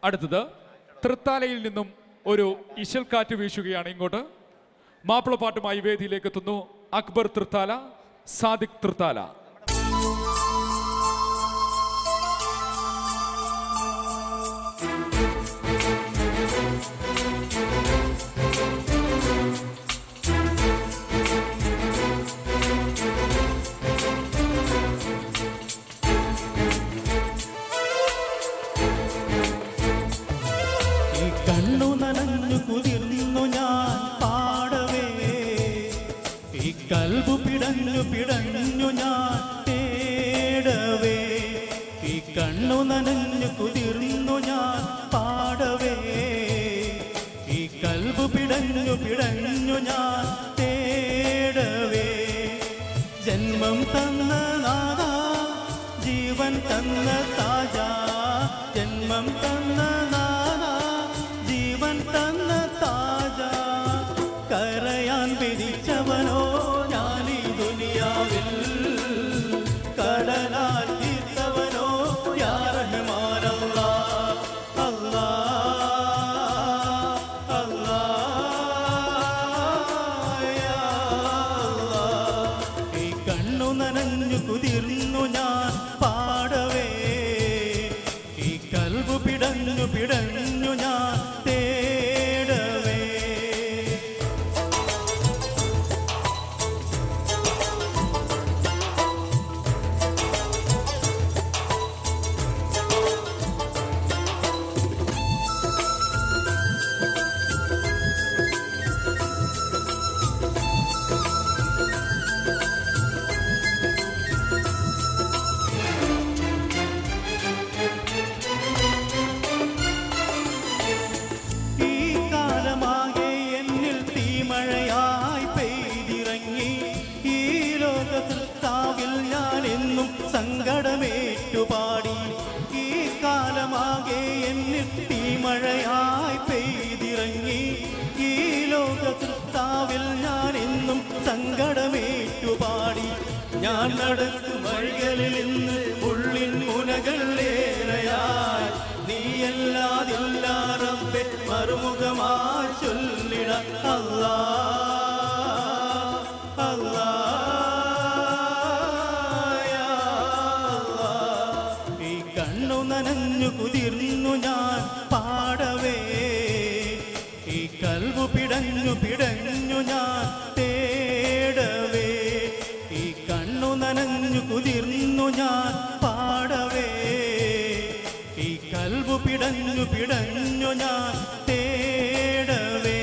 അടുത്തത് തൃത്താലയിൽ നിന്നും ഒരു ഇശൽക്കാറ്റ് വീശുകയാണ് ഇങ്ങോട്ട്. മാപ്പിളപ്പാട്ടുമായി വേദിയിലേക്ക് എത്തുന്നു അക്ബർ തൃത്താല, സാദിഖ് തൃത്താല. കണ്ണു നനഞ്ഞു കുതിർന്നു ഞാൻ പാടവേ, ഈ കൽബു പിടഞ്ഞു പിടഞ്ഞു ഞാൻ തേടവേ. ഈ കണ്ണു നനഞ്ഞു കുതിർന്നു ഞാൻ പാടവേ, ഈ കൽബു പിടഞ്ഞു പിടഞ്ഞു ഞാൻ തേടവേ. ജന്മം തന്ന നാദാ, ജീവൻ തന്ന താജാ, ജന്മം തന്ന നാദാ, ജീവൻ തന്ന താജാ. കരയാൻ വിധിച്ചവനോ ഞാനീ ദുനിയാവിൽ, കടലാൽ തീർത്തവനോ യാ റഹ്മാൻ അല്ലാഹ് അല്ലാഹ് അല്ലാഹ് യാ അല്ലാഹ്. ഈ കണ്ണു നനഞ്ഞു കുതിർന്നു ഞാൻ പാടവേ, ഈ കൽബു പിടഞ്ഞു പിടഞ്ഞു ഞാൻ തേടവേ. ഈ കാലമാകെ എന്നിൽ തീമഴയായി പെയ്തിറങ്ങി, ഈ ലോക സൃഷ്ടാവിൽ ഞാൻ എന്നും സങ്കടമേറ്റുപാടി. ഈ കാലമാകെ എന്നിൽ തീമഴയായി പെയ്തിറങ്ങി, ഈ ലോക സൃഷ്ടാവിൽ ഞാൻ എന്നും സങ്കടമേറ്റുപാടി. ഞാൻ നടക്കും വഴികളിൽ ഇന്ന് ഉള്ളിൻ മുനകൾ ഏറെയായി, നീയല്ലാതില്ല റബ്ബേ മറുമുഖമായി ചൊല്ലിട അല്ലാഹ് അല്ലാഹ് യാ അല്ലാഹ്. ഈ കണ്ണു നനഞ്ഞു കുതിർന്നു ഞാൻ പാടവേ, ഈ കൽബു പിടഞ്ഞു പിടഞ്ഞു ഞാൻ തേടവേ. ഈ കണ്ണു നനഞ്ഞു കുതിർന്നു ഞാൻ പാടവേ, ഈ കൽബു പിടഞ്ഞു പിടഞ്ഞു ഞാൻ തേടവേ.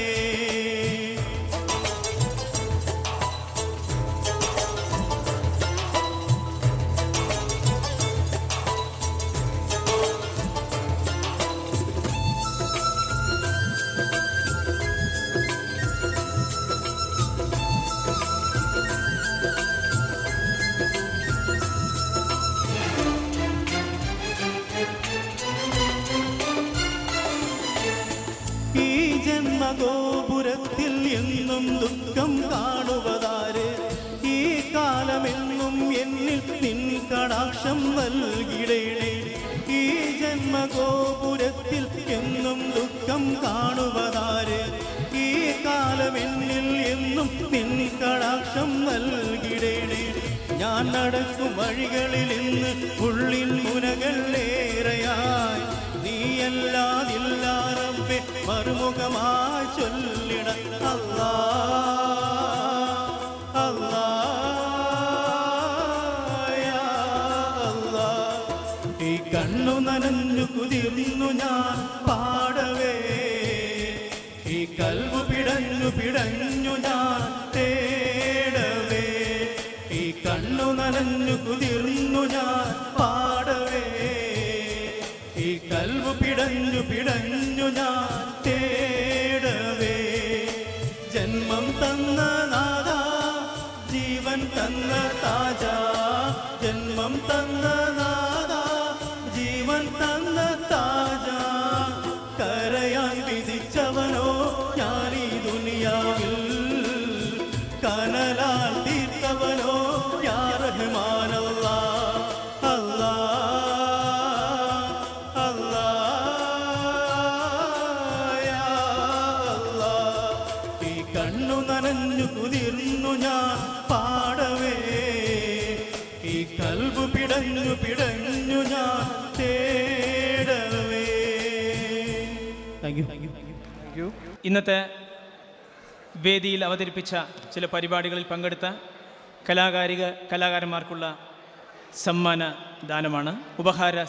ഈ ജന്മഗോപുരത്തിൽ എന്നും ദുഃഖം കാണുവതാര്, ഈ കാലമെന്നും എന്നിൽ നിൻ കടാക്ഷം നൽകിടേണേ. ഈ ജന്മഗോപുരത്തിൽ എന്നും ദുഃഖം കാണുവതാര്, ഈ കാലമെന്നിൽ എന്നും നിൻ കടാക്ഷം നൽകിടേണേ. ഞാൻ നടക്കും വഴികളിൽ ഇന്ന് ഉള്ളിൻ മുനകൾ ഏറെയായി, നീയല്ലാതില്ല റബ്ബേ മറുമുഖമായി ചൊല്ലിട അല്ലാഹ് അല്ലാഹ് യാ അല്ലാഹ്. ഈ കണ്ണു നനഞ്ഞു കുതിർന്നു ഞാൻ പാടവേ, ഈ കൽബു പിടഞ്ഞു പിടഞ്ഞു ഞാൻ തേടവേ. ഈ കണ്ണു നനഞ്ഞു കുതിർന്നു ഞാൻ പാടവേ, ഈ കൽബു പിടഞ്ഞു പിടഞ്ഞു ഞാൻ തേടവേ. ജന്മം തന്ന നാദാ, ജീവൻ തന്ന താജാ, ജന്മം തന്ന നാദാ, ജീവൻ തന്ന താജാ. കരയാൻ വിധിച്ചവനോ ഞാനീ ദുനിയാവിൽ, കനലാൽ തീർത്തവനോ യാ റഹ്മാൻ അല്ലാഹ് അല്ലാഹ് അല്ലാഹ് കണ്ണു നനഞ്ഞു കുതിർന്നു ഞാൻ പാടവേ ഈ കൽബു പിടഞ്ഞു പിടഞ്ഞു ഞാൻ തേടവേ. Thank you. ഇന്നത്തെ വേദിയിൽ അവതരിപ്പിച്ച ചില പരിപാടികളിൽ പങ്കെടുത്ത കലാകാരന്മാർക്കുള്ള സമ്മാന ദാനമാണ്. ഉപഹാര